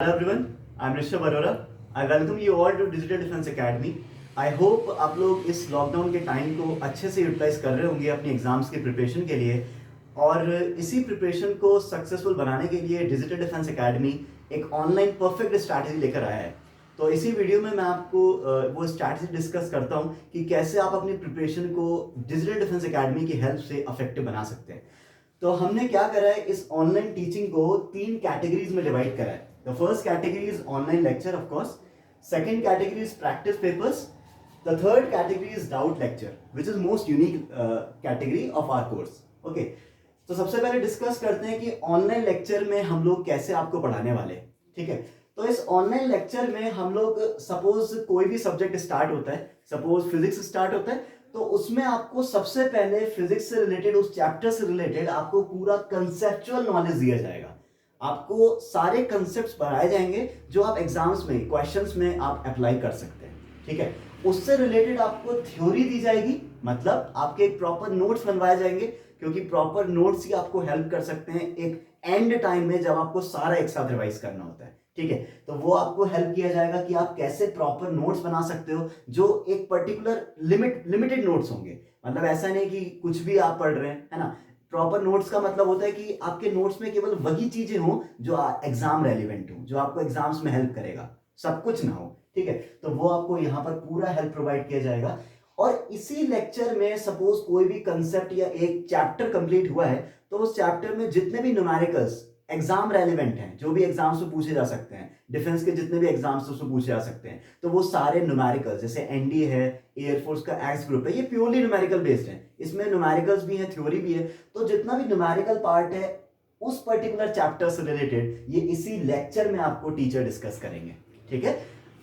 Hello everyone, I'm Rishabh Arora. I welcome you all to Digital Defense Academy. I hope आप लोग इस lockdown के time को अच्छे से यूटिलाइज कर रहे होंगे अपनी एग्जाम्स की प्रिपरेशन के लिए. और इसी प्रिपरेशन को सक्सेसफुल बनाने के लिए डिजिटल डिफेंस एकेडमी एक ऑनलाइन परफेक्ट स्ट्रैटेजी लेकर आया है. तो इसी वीडियो में मैं आपको वो स्ट्रैटेजी डिस्कस करता हूँ कि कैसे आप अपनी प्रिपरेशन को डिजिटल डिफेंस एकेडमी की हेल्प से इफेक्टिव बना सकते हैं. तो हमने क्या करा है, इस ऑनलाइन टीचिंग को 3 कैटेगरीज में डिवाइड करा है. The first category is online lecture of course, second category is practice papers, the third category is doubt lecture which is most unique category of our course. Okay, तो सबसे पहले discuss करते हैं कि online lecture में हम लोग कैसे आपको पढ़ाने वाले हैं. ठीक है, तो इस ऑनलाइन लेक्चर में हम लोग सपोज कोई भी सब्जेक्ट स्टार्ट होता है, सपोज फिजिक्स स्टार्ट होता है, तो उसमें आपको सबसे पहले फिजिक्स से रिलेटेड, उस चैप्टर से रिलेटेड आपको पूरा कंसेप्चुअल नॉलेज दिया जाएगा. आपको सारे कंसेप्ट्स पढ़ाए जाएंगे जो आप एग्जाम्स में, क्वेश्चंस में आप अप्लाई कर सकते हैं. ठीक है, उससे रिलेटेड आपको थ्योरी दी जाएगी, मतलब आपके एक प्रॉपर नोट्स बनवाए जाएंगे, क्योंकि प्रॉपर नोट्स ही आपको हेल्प कर सकते हैं एक एंड टाइम में जब आपको सारा एक साथ रिवाइज करना होता है. ठीक है, तो वो आपको हेल्प किया जाएगा कि आप कैसे प्रॉपर नोट्स बना सकते हो जो एक पर्टिकुलर लिमिटेड नोट्स होंगे. मतलब ऐसा नहीं कि कुछ भी आप पढ़ रहे हैं, है ना. प्रॉपर नोट्स का मतलब होता है कि आपके नोट्स में केवल वही चीजें हो जो एग्जाम रेलिवेंट हो, जो आपको एग्जाम्स में हेल्प करेगा, सब कुछ ना हो. ठीक है, तो वो आपको यहाँ पर पूरा हेल्प प्रोवाइड किया जाएगा. और इसी लेक्चर में सपोज कोई भी कंसेप्ट या एक चैप्टर कंप्लीट हुआ है, तो उस चैप्टर में जितने भी न्यूमेरिकल्स एग्जाम रेलिवेंट हैं, जो भी एग्जाम्स में पूछे जा सकते हैं, डिफेंस के जितने भी एग्जाम्स उसमें पूछे जा सकते हैं, तो वो सारे न्यूमेरिकल्स, जैसे एनडीए है, एयरफोर्स का एक्स ग्रुप है, ये प्योरली न्यूमेरिकल बेस्ड है. इसमें न्यूमेरिकल्स भी है, थ्योरी भी है. तो जितना भी न्यूमेरिकल पार्ट है उस पर्टिकुलर चैप्टर से रिलेटेड ये इसी लेक्चर में आपको टीचर डिस्कस करेंगे. ठीक है,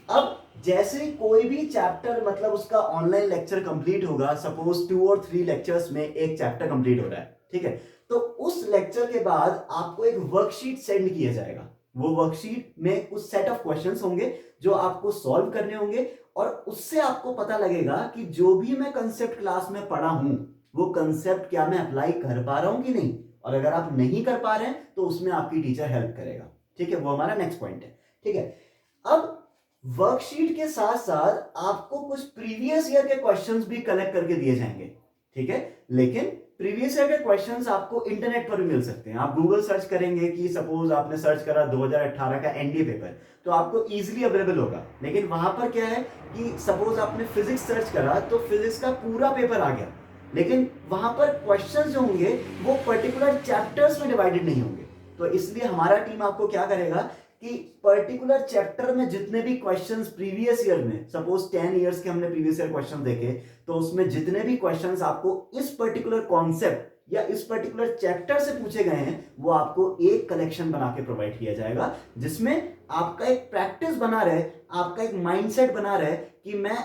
अब जैसे कोई भी चैप्टर, मतलब उसका ऑनलाइन लेक्चर कंप्लीट होगा, सपोज 2 और 3 लेक्चर्स में एक चैप्टर कंप्लीट हो रहा है. ठीक है, तो उस लेक्चर के बाद आपको एक वर्कशीट सेंड किया जाएगा. वो वर्कशीट में कुछ सेट ऑफ क्वेश्चंस होंगे जो आपको सॉल्व करने होंगे, और उससे आपको पता लगेगा कि जो भी मैं कंसेप्ट क्लास में पढ़ा हूं वो कंसेप्ट क्या मैं अप्लाई कर पा रहा हूं कि नहीं. और अगर आप नहीं कर पा रहे हैं तो उसमें आपकी टीचर हेल्प करेगा. ठीक है, वो हमारा नेक्स्ट पॉइंट है. ठीक है, अब वर्कशीट के साथ साथ आपको कुछ प्रीवियस ईयर के क्वेश्चंस भी कलेक्ट करके दिए जाएंगे. ठीक है, लेकिन प्रीवियस ईयर के क्वेश्चंस आपको इंटरनेट पर भी मिल सकते हैं. आप गूगल सर्च करेंगे कि सपोज आपने सर्च करा 2018 का एनडीए पेपर, तो आपको इजीली अवेलेबल होगा. लेकिन वहां पर क्या है कि सपोज आपने फिजिक्स सर्च करा तो फिजिक्स का पूरा पेपर आ गया, लेकिन वहां पर क्वेश्चंस जो होंगे वो पर्टिकुलर चैप्टर्स में डिवाइडेड नहीं होंगे. तो इसलिए हमारा टीम आपको क्या करेगा कि पर्टिकुलर चैप्टर में जितने भी क्वेश्चंस प्रीवियस ईयर में, सपोज 10 इयर्स के हमने प्रीवियस ईयर क्वेश्चन देखे, तो उसमें जितने भी क्वेश्चंस आपको इस पर्टिकुलर कॉन्सेप्ट या इस पर्टिकुलर चैप्टर से पूछे गए हैं वो आपको एक कलेक्शन बना के प्रोवाइड किया जाएगा, जिसमें आपका एक प्रैक्टिस बना रहे, आपका एक माइंडसेट बना रहे कि मैं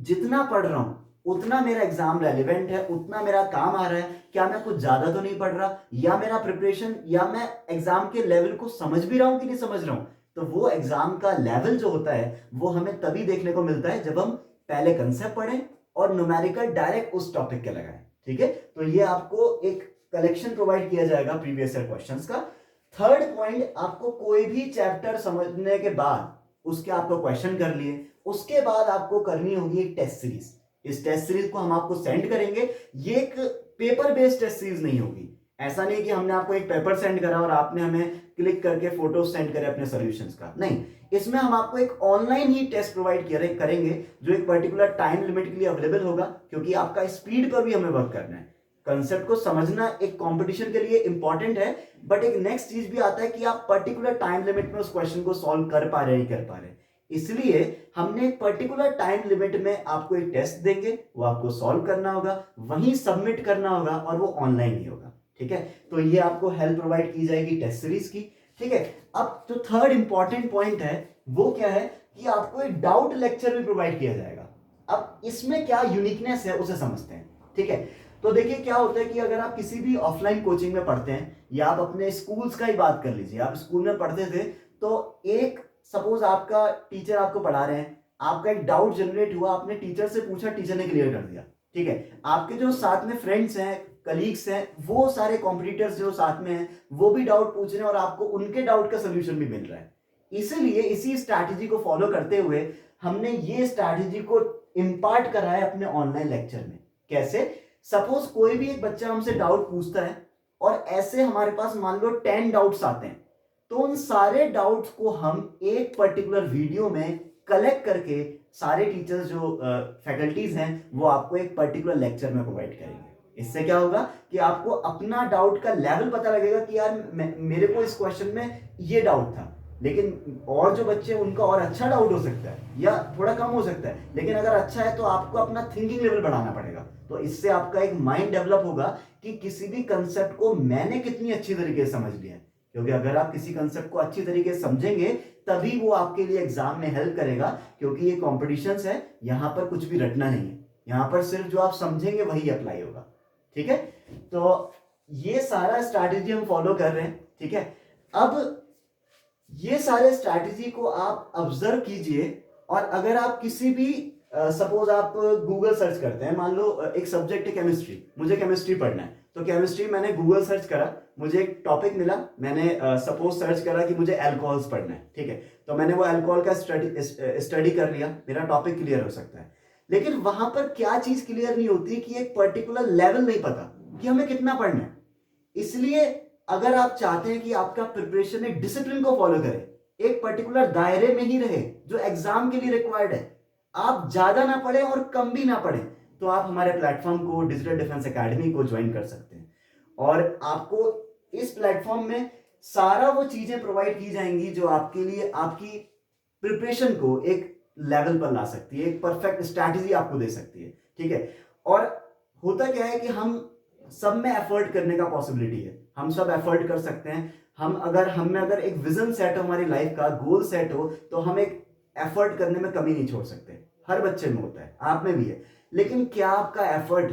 जितना पढ़ रहा हूं उतना मेरा एग्जाम रेलिवेंट है, उतना मेरा काम आ रहा है, क्या मैं कुछ ज्यादा तो नहीं पढ़ रहा, या मेरा प्रिपरेशन, या मैं एग्जाम के लेवल को समझ भी रहा हूं कि नहीं समझ रहा हूं. तो वो एग्जाम का लेवल जो होता है वो हमें तभी देखने को मिलता है जब हम पहले कंसेप्ट पढ़ें और न्यूमेरिकल डायरेक्ट उस टॉपिक के लगाएं. ठीक है, तो ये आपको एक कलेक्शन प्रोवाइड किया जाएगा प्रीवियस ईयर क्वेश्चंस का. थर्ड पॉइंट, आपको कोई भी चैप्टर समझने के बाद उसके आपको क्वेश्चन कर लिए, उसके बाद आपको करनी होगी एक टेस्ट सीरीज. इस टेस्ट सीरीज को हम आपको सेंड करेंगे. ये एक पेपर बेस्ड टेस्ट सीरीज नहीं होगी. ऐसा नहीं कि हमने आपको एक पेपर सेंड करा और आपने हमें क्लिक करके फोटो सेंड करे अपने सॉल्यूशंस का. नहीं, इसमें हम आपको एक ऑनलाइन ही टेस्ट प्रोवाइड करेंगे जो एक पर्टिकुलर टाइम लिमिट के लिए अवेलेबल होगा, क्योंकि आपका स्पीड पर भी हमें वर्क करना है. कंसेप्ट को समझना एक कंपटीशन के लिए इंपॉर्टेंट है, बट एक नेक्स्ट चीज भी आता है कि आप पर्टिकुलर टाइम लिमिट में उस क्वेश्चन को सॉल्व कर पा रहे हैं, कर पा रहे हैं. इसलिए हमने एक पर्टिकुलर टाइम लिमिट में आपको एक टेस्ट देंगे, वो आपको सॉल्व करना होगा, वहीं सबमिट करना होगा, और वो ऑनलाइन ही होगा. ठीक है, तो ये आपको हेल्प प्रोवाइड की जाएगी टेस्ट सीरीज की. ठीक है, अब जो थर्ड इंपॉर्टेंट पॉइंट है वो क्या है कि आपको एक डाउट लेक्चर भी प्रोवाइड किया जाएगा. अब इसमें क्या यूनिकनेस है उसे समझते हैं. ठीक है, तो देखिए क्या होता है कि अगर आप किसी भी ऑफलाइन कोचिंग में पढ़ते हैं, या आप अपने स्कूल्स का ही बात कर लीजिए, आप स्कूल में पढ़ते थे, तो एक सपोज आपका टीचर आपको पढ़ा रहे हैं, आपका एक डाउट जनरेट हुआ, आपने टीचर से पूछा, टीचर ने क्लियर कर दिया. ठीक है, आपके जो साथ में फ्रेंड्स हैं, कलीग्स हैं, वो सारे कॉम्पिटिटर्स जो साथ में हैं वो भी डाउट पूछ रहे हैं और आपको उनके डाउट का सोल्यूशन भी मिल रहा है. इसलिए इसी स्ट्रैटेजी को फॉलो करते हुए हमने ये स्ट्रैटेजी को इम्पार्ट करा है अपने ऑनलाइन लेक्चर में। कैसे? सपोज कोई भी एक बच्चा हमसे डाउट पूछता है और ऐसे हमारे पास मान लो 10 डाउट्स आते हैं, तो उन सारे डाउट्स को हम एक पर्टिकुलर वीडियो में कलेक्ट करके सारे टीचर्स जो फैकल्टीज हैं वो आपको एक पर्टिकुलर लेक्चर में प्रोवाइड करेंगे। इससे क्या होगा कि आपको अपना डाउट का लेवल पता लगेगा कि यार मेरे को इस क्वेश्चन में ये डाउट था, लेकिन और जो बच्चे उनका और अच्छा डाउट हो सकता है या थोड़ा कम हो सकता है, लेकिन अगर अच्छा है तो आपको अपना थिंकिंग लेवल बढ़ाना पड़ेगा। तो इससे आपका एक माइंड डेवलप होगा कि किसी भी कंसेप्ट को मैंने कितनी अच्छी तरीके से समझ लिया है, क्योंकि अगर आप किसी कंसेप्ट को अच्छी तरीके से समझेंगे तभी वो आपके लिए एग्जाम में हेल्प करेगा, क्योंकि ये कॉम्पिटिशन्स है, यहाँ पर कुछ भी रटना नहीं है, यहाँ पर सिर्फ जो आप समझेंगे वही अप्लाई होगा। ठीक है, तो ये सारा स्ट्रैटेजी हम फॉलो कर रहे हैं। ठीक है, अब ये सारे स्ट्रैटेजी को आप ऑब्जर्व कीजिए, और अगर आप किसी भी सपोज आप गूगल सर्च करते हैं, मान लो एक सब्जेक्ट है केमिस्ट्री, मुझे केमिस्ट्री पढ़ना है, तो केमिस्ट्री मैंने गूगल सर्च करा, मुझे एक टॉपिक मिला, मैंने सपोज सर्च करा कि मुझे अल्कोहल्स पढ़ना है। ठीक है, तो मैंने वो अल्कोहल का स्टडी कर लिया, मेरा टॉपिक क्लियर हो सकता है। लेकिन वहां पर क्या चीज क्लियर नहीं होती कि एक पर्टिकुलर लेवल नहीं पता कि हमें कितना पढ़ना है। इसलिए अगर आप चाहते हैं कि आपका प्रिपरेशन एक डिसिप्लिन को फॉलो करे, एक पर्टिकुलर दायरे में ही रहे जो एग्जाम के लिए रिक्वायर्ड है, आप ज्यादा ना पढ़े और कम भी ना पढ़े, तो आप हमारे प्लेटफॉर्म को डिजिटल डिफेंस एकेडमी को ज्वाइन कर सकते हैं। और आपको इस प्लेटफॉर्म में सारा वो चीजें प्रोवाइड की जाएंगी जो आपके लिए आपकी प्रिपरेशन को एक लेवल पर ला सकती है, एक परफेक्ट स्ट्रैटेजी आपको दे सकती है। ठीक है, और होता क्या है कि हम सब में एफर्ट करने का पॉसिबिलिटी है, हम सब एफर्ट कर सकते हैं। हम में अगर एक विजन सेट हो, हमारी लाइफ का गोल सेट हो, तो हम एक एफर्ट करने में कमी नहीं छोड़ सकते। हर बच्चे में होता है, आप में भी है। लेकिन क्या आपका एफर्ट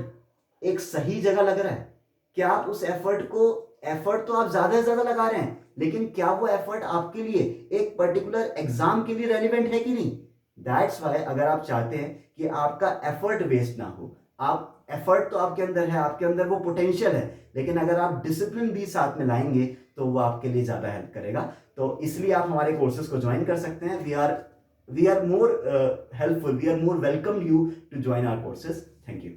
एक सही जगह लग रहा है? क्या आप उस एफर्ट तो आप ज्यादा से ज्यादा लगा रहे हैं, लेकिन क्या वो एफर्ट आपके लिए एक पर्टिकुलर एग्जाम के लिए रेलिवेंट है कि नहीं? दैट्स वाई अगर आप चाहते हैं कि आपका एफर्ट वेस्ट ना हो, आप एफर्ट तो आपके अंदर है, आपके अंदर वो पोटेंशियल है, लेकिन अगर आप डिसिप्लिन भी साथ में लाएंगे तो वो आपके लिए ज्यादा हेल्प करेगा। तो इसलिए आप हमारे कोर्सेज को ज्वाइन कर सकते हैं। We are more helpful, we are more welcome you to join our courses. Thank you.